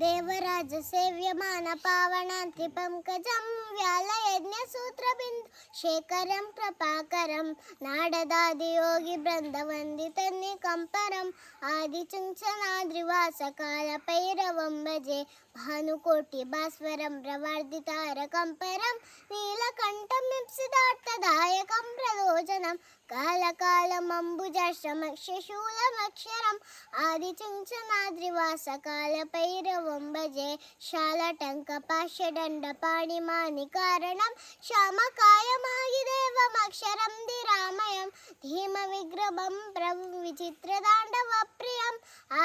ದೇವರಾಜ ಸೇವ್ಯಮಾನ ಪಾವನಾಂತಿ ಪಂಕಜಂ ವ್ಯಾಲಯಜ್ಞ ಸೂತ್ರಬಿಂದು ಶೇಖರಂ ಕೃಪಾಕರಂ ನಾಡದಾದಿಯೋಗಿ ಬೃಂದ ವಂದಿತನ್ನಿ ಕಂಪರಂ ಆದಿಚುಂಚನಾದ್ರಿವಾಸ ಕಾಲ ಭೈರವಂ ಭಜೆ ಭಾನುಕೋಟಿ ಭಾಸ್ವರಂ ಪ್ರವರ್ಧಿತಾರ ಕಂಪರಂ ನೀಲಕಂಠಮಿಪ್ಸಿದಾರ್ಥದಾಯಕಂ ಪ್ರಯೋಜನಂ ಕಾಲಕಾಲಮಂಬುಜಾಶ್ರಮಕ್ಷಶೂಲಮಕ್ಷರಂ ಆದಿಚುಂಚನಾದ್ರಿವಾಸ ಕಾಲ ಭೈರವಂ ಭಜೆ ಶಾಲಟಂಕ ಪಾಶ್ಯದಂಡ ಪಾಣಿಮಾನಿ ಕಾರಣಂ ಶ್ಯಾಮಕಾಯಮಾಗಿದೇವಮಕ್ಷರಂ ಧಿರಾಮಯಂ ಧೀಮ ವಿಗ್ರಹಂ ಪ್ರಭು ವಿಚಿತ್ರದಾಂಡವ ಪ್ರಿಯಂ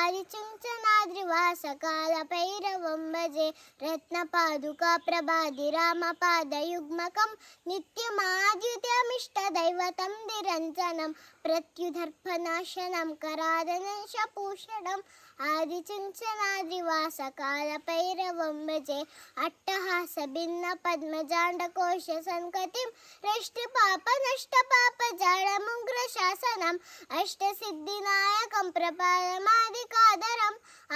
ಆದಿಚುಂಚನಾದ್ರಿವಾಸ ಕಾಲ ಭೈರವಂ ಭಜೆ ರತ್ನಪಾದುಕಾ ಪ್ರಭಾದಿ ರಾಮಪಾದಯುಗ್ಮಕಂ ನಿತ್ಯಮಾದ್ಯುತ್ಯಮಿಷ್ಟ ದೈವತಂ ನಿರಂಜನಂ ಪ್ರತ್ಯುದರ್ಪನಾಶನಂ ಕರಾದನಂಶಭೂಷಣಂ ಆದಿಚುಂಚನಾದ್ರಿವಾಸ ಕಾಲ ಭೈರವಂ ಭಜೆ ಅಟ್ಟಹಾಸ ಭಿನ್ನ ಪದ್ಮಜಾಂಡಕೋಶ ಸಂಕತಿಂ ರಷ್ಟಿ ಪಾಪ ನಷ್ಟ ಪಾಪ ಜಾಳಮುಗ್ರ ಶಾಸನಂ ಅಷ್ಟಸಿದ್ಧಿನಾಯಕಂ ಪ್ರಪಾದಮಾದಿಕಾದರಂ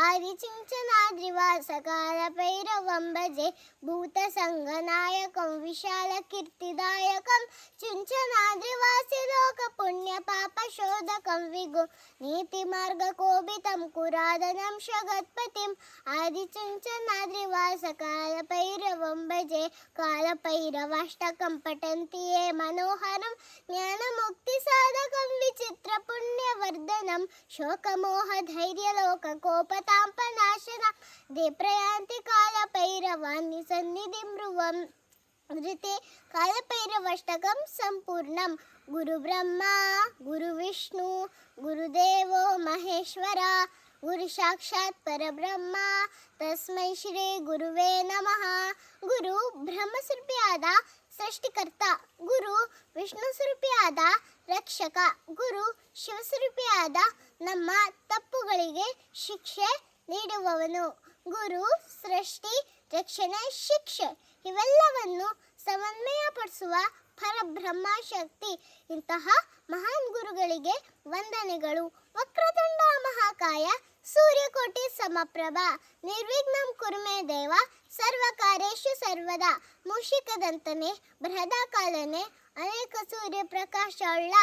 ಆದಿಚುಂಚನಾದ್ರಿವಾಸ ಕಾಲ ಭೈರವಂ ಭಜೆ ಭೂತ ಸಂಘನಾಯಕಂ ವಿಶಾಲ ಕೀರ್ತಿದಾಯಕಂ ಚುಂಚನಾದ್ರಿವಾಸಿ ಲೋಕ ಪುಣ್ಯ ಪಾಪ ಶೋಧಕಂ ವಿಗು ನೀತಿ ಮಾರ್ಗ ಕೋಬಿತಂ ಕುರಾದನಂ ಶಗತ್ಪತಿಂ ಆದಿಚುಂಚನಾದ್ರಿವಾಸ ಕಾಲ ಭೈರವಂ ಭಜೆ ಕಾಲ ಭೈರವಾಷ್ಟಕಂ ಪಠಂತಿ ಯೇ ಮನೋಹರಂ ಜ್ಞಾನ ಮುಕ್ತಿ ಸಾಧಕಂ ವಿಚಿತ್ರ ಪುಣ್ಯವರ್ಧನಂ ಶೋಕಮೋಹ ಧೈರ್ಯ ಲೋಕ ಕೋಪತಾಂಪನಾಶನ ದೇ ಪ್ರಯಾಂತಿ ಕಾಲ ಭೈರವಾನ್ನಿ ಸನ್ನಿಧಿ ಮೃವಂ ಧೃತೆ ಕಾಲಭೈರವಾಷ್ಟಕಂ ಸಂಪೂರ್ಣಂ ಗುರು ಬ್ರಹ್ಮ ಗುರು ವಿಷ್ಣು ಗುರುದೇವೋ ಮಹೇಶ್ವರ ಗುರು ಸಾಕ್ಷಾತ್ ಪರಬ್ರಹ್ಮ ತಸ್ಮೈ ಶ್ರೀ ಗುರುವೇ ನಮಃ. ಗುರು ಬ್ರಹ್ಮಸ್ವರೂಪಿಯಾದ ಸೃಷ್ಟಿಕರ್ತ, ಗುರು ವಿಷ್ಣು ಸ್ವರೂಪಿಯಾದ ರಕ್ಷಕ, ಗುರು ಶಿವಸ್ವರೂಪಿಯಾದ ನಮ್ಮ ತಪ್ಪುಗಳಿಗೆ ಶಿಕ್ಷೆ ನೀಡುವವನು, ಗುರು ಸೃಷ್ಟಿ ರಕ್ಷಣೆ ಶಿಕ್ಷೆ ಇವೆಲ್ಲವನ್ನು ಸಮನ್ವಯಪಡಿಸುವ ಪರಬ್ರಹ್ಮ ಶಕ್ತಿ. ಇಂತಹ ಮಹಾನ್ ಗುರುಗಳಿಗೆ ವಂದನೆಗಳು. ವಕ್ರತುಂಡ ಮಹಾಕಾಯ ಸೂರ್ಯಕೋಟಿ ಸಮಪ್ರಭ ನಿರ್ವಿಘ್ನಂ ಕುರು ಮೇ ದೇವ ಸರ್ವಕಾರ್ಯೇಷು ಸರ್ವದಾ ಮೂಷಿಕದಂತನೆ ಬೃಹದಾಕಾಲನೆ ಅನೇಕ ಸೂರ್ಯ ಪ್ರಕಾಶವುಳ್ಳ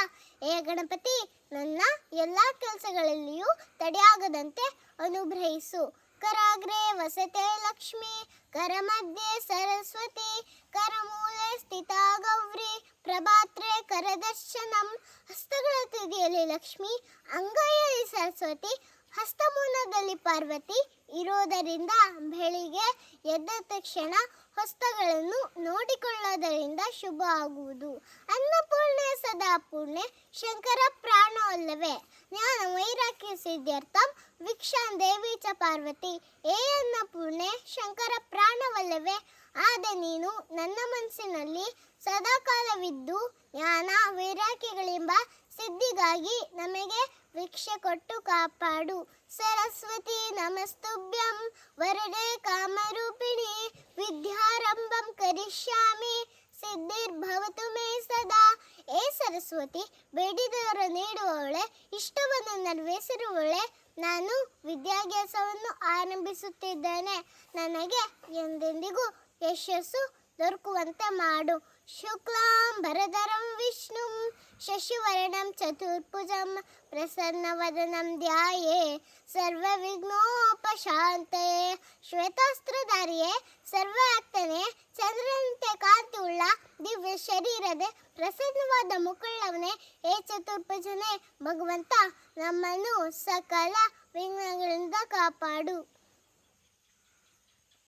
ಏ ಗಣಪತಿ, ನನ್ನ ಎಲ್ಲ ಕೆಲಸಗಳಲ್ಲಿಯೂ ತಡೆಯಾಗದಂತೆ ಅನುಗ್ರಹಿಸು. ಕರಾಗ್ರೆ ವಸತೆ ಲಕ್ಷ್ಮಿ, ಕರಮಧ್ಯೆ ಸರಸ್ವತಿ, ಕರಮೂಲೆ ಸ್ಥಿತ ಗೌರಿ, ಪ್ರಭಾತ್ರೆ ಕರದರ್ಶನಂ. ಹಸ್ತಗಳ ತುದಿಯಲ್ಲಿ ಲಕ್ಷ್ಮಿ, ಅಂಗೈಯಲ್ಲಿ ಸರಸ್ವತಿ, ಹಸ್ತಮೂಲದಲ್ಲಿ ಪಾರ್ವತಿ ಇರೋದರಿಂದ ಬೆಳಿಗ್ಗೆ ಎದ್ದ ತಕ್ಷಣ ಹಸ್ತಗಳನ್ನು ನೋಡಿಕೊಳ್ಳೋದರಿಂದ ಶುಭ ಆಗುವುದು. ಅನ್ನಪೂರ್ಣೆ ಸದಾ ಪೂರ್ಣೆ ಶಂಕರ ಪ್ರಾಣವಲ್ಲವೇ ಜ್ಞಾನ ವೈರಾಗ್ಯ ಸಿದ್ಧಾರ್ಥಂ ವಿಕ್ಷಾನ್ ದೇವಿ ಚ ಪಾರ್ವತಿ. ಏ ಅನ್ನಪೂರ್ಣೆ ಶಂಕರ ಪ್ರಾಣವಲ್ಲವೇ ಆದ ನೀನು ನನ್ನ ಮನಸ್ಸಿನಲ್ಲಿ ಸದಾಕಾಲವಿದ್ದು ಜ್ಞಾನ ವೈರಾಗ್ಯಗಳೆಂಬ ಸಿದ್ಧಿಗಾಗಿ ನಮಗೆ ಭಿಕ್ಷೆ ಕೊಟ್ಟು ಕಾಪಾಡು. ಸರಸ್ವತಿ ನಮಸ್ತುಭ್ಯಂ ವರದೆ ಕಾಮರೂಪಿಣಿ, ವಿದ್ಯಾರಂಭಂ ಕರಿಷ್ಯಾಮಿ ಸಿದ್ಧಿರ್ಭವತು ಮೇ ಸದಾ. ಏ ಸರಸ್ವತಿ, ಬೇಡಿದವರ ನೀಡುವವಳೆ, ಇಷ್ಟವನ್ನು ನೆರವೇರಿಸುವವಳೆ, ನಾನು ವಿದ್ಯಾಭ್ಯಾಸವನ್ನು ಆರಂಭಿಸುತ್ತಿದ್ದೇನೆ. ನನಗೆ ಎಂದೆಂದಿಗೂ ಯಶಸ್ಸು ದೊರಕುವಂತೆ ಮಾಡು. ಶುಕ್ಲಾಂಬರಧರಂ ವಿಷ್ಣುಂ ಶಶಿವರ್ಣಂ ಚತುರ್ಭುಜಂ ಪ್ರಸನ್ನವದನಂ ಧ್ಯಾಯೇ ಸರ್ವವಿಘ್ನೋಪಶಾಂತಯೇ. ಶ್ವೇತಾಸ್ತ್ರಧಾರಿಯೇ, ಸರ್ವಾಕ್ತನೇ, ಚಂದ್ರನಂತೆ ಕಾಂತಿಯುಳ್ಳ ದಿವ್ಯ ಶರೀರದೆ ಪ್ರಸನ್ನವಾದ ಮುಖುಳ್ಳವನೇ, ಏ ಚತುರ್ಭುಜನೇ ಭಗವಂತ, ನಮ್ಮನ್ನು ಸಕಲ ವಿಘ್ನಗಳಿಂದ ಕಾಪಾಡು.